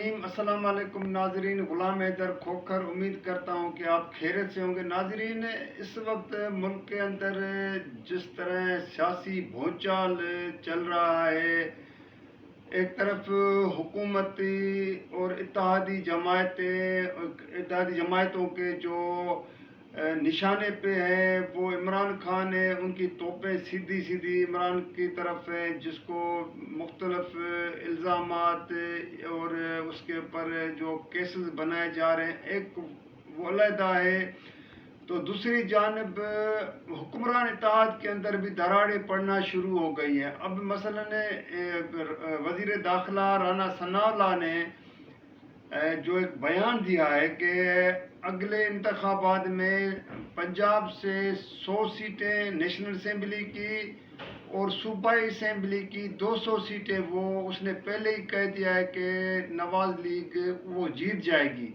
الرحیم السلام علیکم ناظرین، غلام حیدر کھوکھر امید کرتا ہوں کہ آپ خیریت سے ہوں گے۔ ناظرین، اس وقت ملک کے اندر جس طرح سیاسی بھونچال چل رہا ہے، ایک طرف حکومتی اور اتحادی جماعتوں کے جو نشانے پہ ہیں وہ عمران خان ہے، ان کی توپیں سیدھی سیدھی عمران کی طرف ہیں، جس کو مختلف الزامات اور اس کے اوپر جو کیسز بنائے جا رہے ہیں، ایک وہ علیحدہ ہے، تو دوسری جانب حکمران اتحاد کے اندر بھی دراڑیں پڑنا شروع ہو گئی ہیں۔ اب مثلا وزیر داخلہ رانا ثناء اللہ نے جو ایک بیان دیا ہے کہ اگلے انتخابات میں پنجاب سے 100 سیٹیں نیشنل اسمبلی کی اور صوبائی اسمبلی کی 200 سیٹیں اس نے پہلے ہی کہہ دیا ہے کہ نواز لیگ وہ جیت جائے گی۔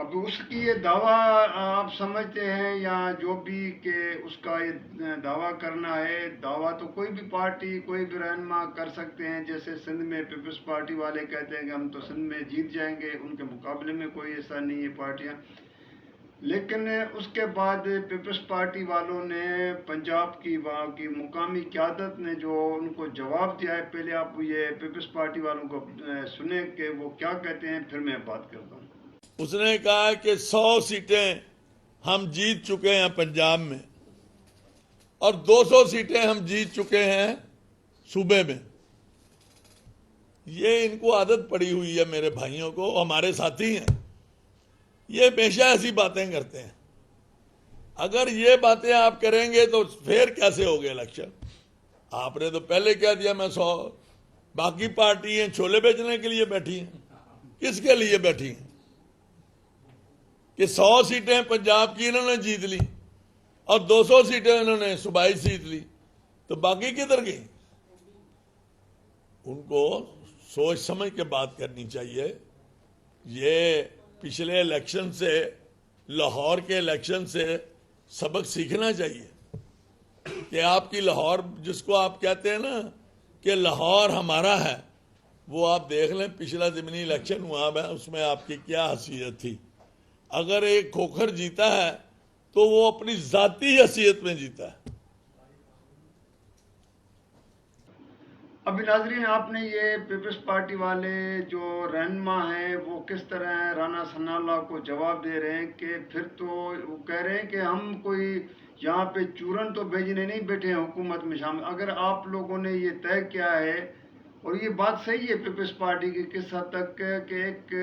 اب اس کی یہ دعویٰ آپ سمجھتے ہیں یا جو بھی کہ اس کا یہ دعویٰ کرنا ہے، دعویٰ تو کوئی بھی پارٹی کوئی بھی رہنما کر سکتے ہیں، جیسے سندھ میں پیپلز پارٹی والے کہتے ہیں کہ ہم تو سندھ میں جیت جائیں گے، ان کے مقابلے میں کوئی ایسا نہیں ہے پارٹیاں، لیکن اس کے بعد پیپلز پارٹی والوں نے پنجاب کی وہاں کی مقامی قیادت نے جو ان کو جواب دیا ہے، پہلے آپ یہ پیپلز پارٹی والوں کو سنیں کہ وہ کیا کہتے ہیں، پھر میں بات کرتا ہوں۔ اس نے کہا کہ 100 سیٹیں ہم جیت چکے ہیں پنجاب میں اور 200 سیٹیں ہم جیت چکے ہیں صوبے میں۔ یہ ان کو عادت پڑی ہوئی ہے، میرے بھائیوں کو، ہمارے ساتھی ہیں، یہ ہمیشہ ایسی باتیں کرتے ہیں۔ اگر یہ باتیں آپ کریں گے تو پھر کیسے ہوگے الیکشن؟ آپ نے تو پہلے کہہ دیا میں 100، باقی پارٹی ہیں چھولے بیچنے کے لیے بیٹھی ہیں، کس کے لیے بیٹھی ہیں کہ 100 سیٹیں پنجاب کی انہوں نے جیت لی اور 200 سیٹیں انہوں نے صوبائی جیت لی، تو باقی کدھر گئی؟ ان کو سوچ سمجھ کے بات کرنی چاہیے۔ یہ پچھلے الیکشن سے، لاہور کے الیکشن سے سبق سیکھنا چاہیے کہ آپ کی لاہور، جس کو آپ کہتے ہیں نا کہ لاہور ہمارا ہے، وہ آپ دیکھ لیں پچھلا ضمنی الیکشن ہوا ہے، اس میں آپ کی کیا حیثیت تھی۔ اگر ایک کھوکھر جیتا ہے تو وہ اپنی ذاتی حیثیت میں جیتا ہے۔ ابھی ناظرین، آپ نے یہ پیپلز پارٹی والے جو رہنما ہیں وہ کس طرح رانا ثناء اللہ کو جواب دے رہے ہیں کہ پھر تو وہ کہہ رہے ہیں کہ ہم کوئی یہاں پہ چورن تو بھیجنے نہیں بیٹھے ہیں حکومت میں شامل۔ اگر آپ لوگوں نے یہ طے کیا ہے، اور یہ بات صحیح ہے پیپلز پارٹی کی کس حد تک کہ ایک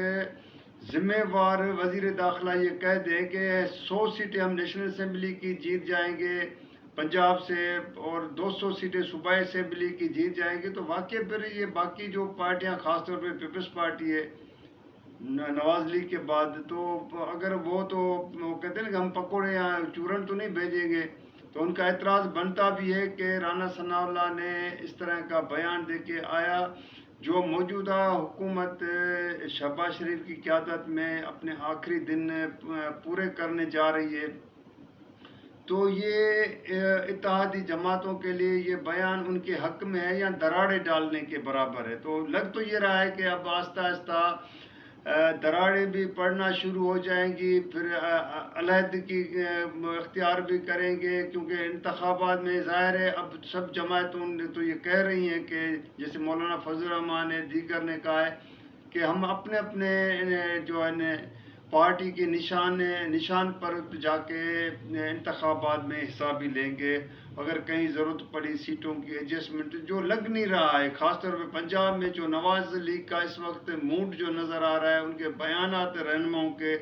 ذمہ وار وزیر داخلہ یہ کہہ دے کہ 100 سیٹیں ہم نیشنل اسمبلی کی جیت جائیں گے پنجاب سے اور 200 سیٹیں صوبائی اسمبلی کی جیت جائیں گے، تو واقعی پھر یہ باقی جو پارٹیاں، خاص طور پہ پیپلز پارٹی ہے نواز لیگ کے بعد، تو اگر وہ کہتے ہیں کہ ہم پکوڑے یا چورن تو نہیں بھیجیں گے، تو ان کا اعتراض بنتا بھی ہے کہ رانا ثناء اللہ نے اس طرح کا بیان دے کے آیا جو موجودہ حکومت شہباز شریف کی قیادت میں اپنے آخری دن پورے کرنے جا رہی ہے، تو یہ اتحادی جماعتوں کے لیے یہ بیان ان کے حق میں ہے یا دراڑیں ڈالنے کے برابر ہے۔ تو لگ تو یہ رہا ہے کہ اب آہستہ آہستہ دراڑیں بھی پڑنا شروع ہو جائیں گی، پھر علیحدگی اختیار بھی کریں گے، کیونکہ انتخابات میں ظاہر ہے اب سب جماعتوں نے تو یہ کہہ رہی ہیں کہ جیسے مولانا فضل الرحمان نے، دیگر نے کہا ہے کہ ہم اپنے اپنے جو ہے پارٹی کے نشان پر جا کے انتخابات میں حصہ بھی لیں گے، اگر کہیں ضرورت پڑی سیٹوں کی ایڈجسٹمنٹ، جو لگ نہیں رہا ہے خاص طور پہ پنجاب میں جو نواز لیگ کا اس وقت موڈ جو نظر آ رہا ہے، ان کے بیانات رہنماؤں کے،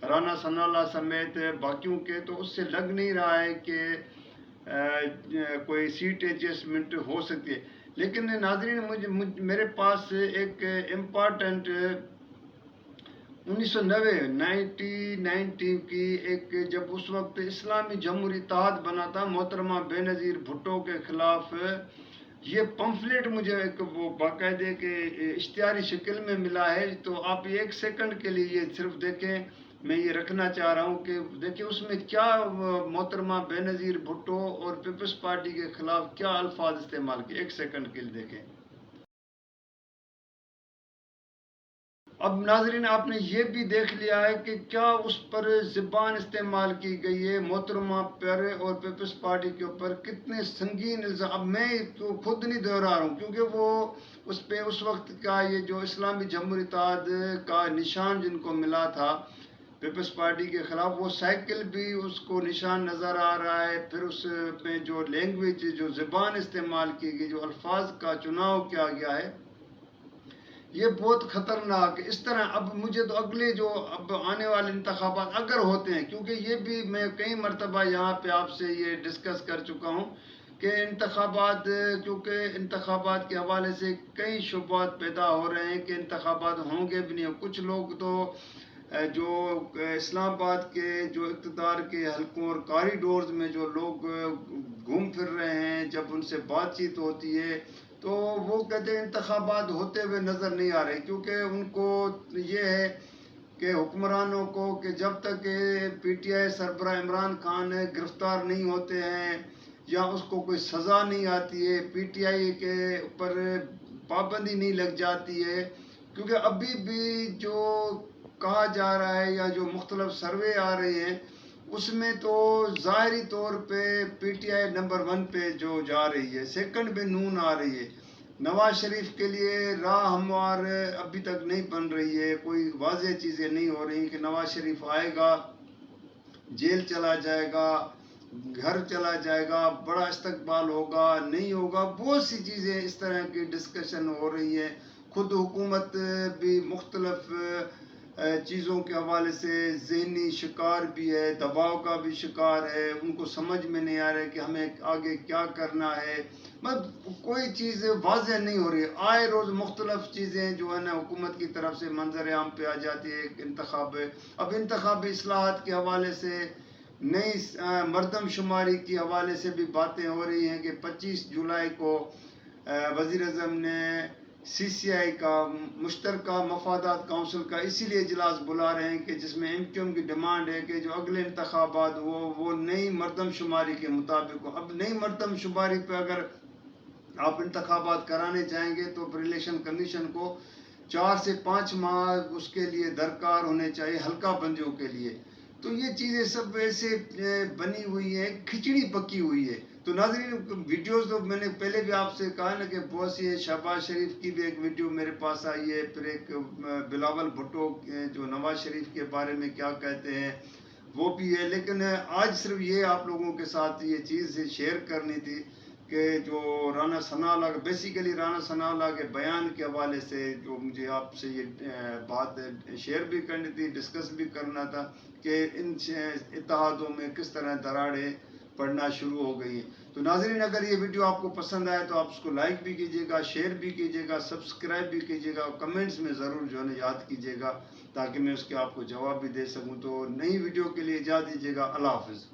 رانا ثناء اللہ سمیت باقیوں کے، تو اس سے لگ نہیں رہا ہے کہ کوئی سیٹ ایڈجسٹمنٹ ہو سکتی ہے۔ لیکن ناظرین، میرے پاس ایک امپارٹنٹ 1990 کی ایک، جب اس وقت اسلامی جمہوری اتحاد بنا تھا محترمہ بے نظیر بھٹو کے خلاف، یہ پمفلیٹ مجھے ایک وہ باقاعدے کے اشتہاری شکل میں ملا ہے، تو آپ ایک سیکنڈ کے لیے یہ صرف دیکھیں، میں یہ رکھنا چاہ رہا ہوں کہ دیکھیں اس میں کیا محترمہ بے نظیر بھٹو اور پیپلز پارٹی کے خلاف کیا الفاظ استعمال کیے، ایک سیکنڈ کے لیے دیکھیں۔ اب ناظرین آپ نے یہ بھی دیکھ لیا ہے کہ کیا اس پر زبان استعمال کی گئی ہے محترمہ پر اور پیپلز پارٹی کے اوپر کتنے سنگین الزام. اب میں تو خود نہیں دہرا رہا ہوں کیونکہ وہ اس پہ اس وقت کا یہ جو اسلامی جمہوری اتحاد کا نشان جن کو ملا تھا پیپلز پارٹی کے خلاف، وہ سائیکل بھی اس کو نشان نظر آ رہا ہے. پھر اس میں جو لینگویج جو زبان استعمال کی گئی، جو الفاظ کا چناؤ کیا گیا ہے، یہ بہت خطرناک. اس طرح اب مجھے تو اگلے جو اب آنے والے انتخابات اگر ہوتے ہیں، کیونکہ یہ بھی میں کئی مرتبہ یہاں پہ آپ سے یہ ڈسکس کر چکا ہوں کہ انتخابات، کیونکہ انتخابات کے حوالے سے کئی شبہات پیدا ہو رہے ہیں کہ انتخابات ہوں گے بھی نہیں. کچھ لوگ تو جو اسلام آباد کے جو اقتدار کے حلقوں اور کاریڈورز میں جو لوگ گھوم پھر رہے ہیں، جب ان سے بات چیت ہوتی ہے تو وہ کہتے ہیں انتخابات ہوتے ہوئے نظر نہیں آ رہے، کیونکہ ان کو یہ ہے کہ حکمرانوں کو کہ جب تک پی ٹی آئی سربراہ عمران خان گرفتار نہیں ہوتے ہیں یا اس کو کوئی سزا نہیں آتی ہے، پی ٹی آئی کے اوپر پابندی نہیں لگ جاتی ہے. کیونکہ ابھی بھی جو کہا جا رہا ہے یا جو مختلف سروے آ رہے ہیں، اس میں تو ظاہری طور پہ پی ٹی آئی نمبر 1 پہ جو جا رہی ہے، سیکنڈ پہ نون آ رہی ہے. نواز شریف کے لیے راہ ہموار ابھی تک نہیں بن رہی ہے، کوئی واضح چیزیں نہیں ہو رہی کہ نواز شریف آئے گا، جیل چلا جائے گا، گھر چلا جائے گا، بڑا استقبال ہوگا، نہیں ہوگا. بہت سی چیزیں اس طرح کی ڈسکشن ہو رہی ہیں. خود حکومت بھی مختلف چیزوں کے حوالے سے ذہنی شکار بھی ہے، دباؤ کا بھی شکار ہے. ان کو سمجھ میں نہیں آ رہا ہے کہ ہمیں آگے کیا کرنا ہے. مطلب کوئی چیز واضح نہیں ہو رہی ہے. آئے روز مختلف چیزیں جو ہے نا حکومت کی طرف سے منظر عام پہ آ جاتی ہے. اب انتخابی اصلاحات کے حوالے سے، نئی مردم شماری کے حوالے سے بھی باتیں ہو رہی ہیں کہ 25 جولائی کو وزیر اعظم نے سی سی آئی کا مشترکہ مفادات کونسل کا اسی لیے اجلاس بلا رہے ہیں کہ جس میں ایم کیو ایم کی ڈیمانڈ ہے کہ جو اگلے انتخابات وہ نئی مردم شماری کے مطابق ہو. اب نئی مردم شماری پہ اگر آپ انتخابات کرانے جائیں گے تو الیکشن کمیشن کو 4 سے 5 ماہ اس کے لیے درکار ہونے چاہیے حلقہ بندیوں کے لیے. تو یہ چیزیں سب ایسے بنی ہوئی ہیں، کھچڑی پکی ہوئی ہے. تو ناظرین ویڈیوز تو میں نے پہلے بھی آپ سے کہا نا کہ بہت سی ہے. شہباز شریف کی بھی ایک ویڈیو میرے پاس آئی ہے، پھر ایک بلاول بھٹو جو نواز شریف کے بارے میں کیا کہتے ہیں وہ بھی ہے. لیکن آج صرف یہ آپ لوگوں کے ساتھ یہ چیز شیئر کرنی تھی کہ جو رانا ثناء اللہ، بیسیکلی رانا ثناء اللہ کے بیان کے حوالے سے جو مجھے آپ سے یہ بات شیئر بھی کرنی تھی، ڈسکس بھی کرنا تھا کہ ان اتحادوں میں کس طرح دراڑیں پڑنا شروع ہو گئی ہیں. تو ناظرین اگر یہ ویڈیو آپ کو پسند آئے تو آپ اس کو لائک بھی کیجیے گا، شیئر بھی کیجیے گا، سبسکرائب بھی کیجیے گا، اور کمنٹس میں ضرور جو ہے نا یاد کیجیے گا تاکہ میں اس کے آپ کو جواب بھی دے سکوں. تو نئی ویڈیو کے لیے اجازت دیجیے گا. اللہ حافظ.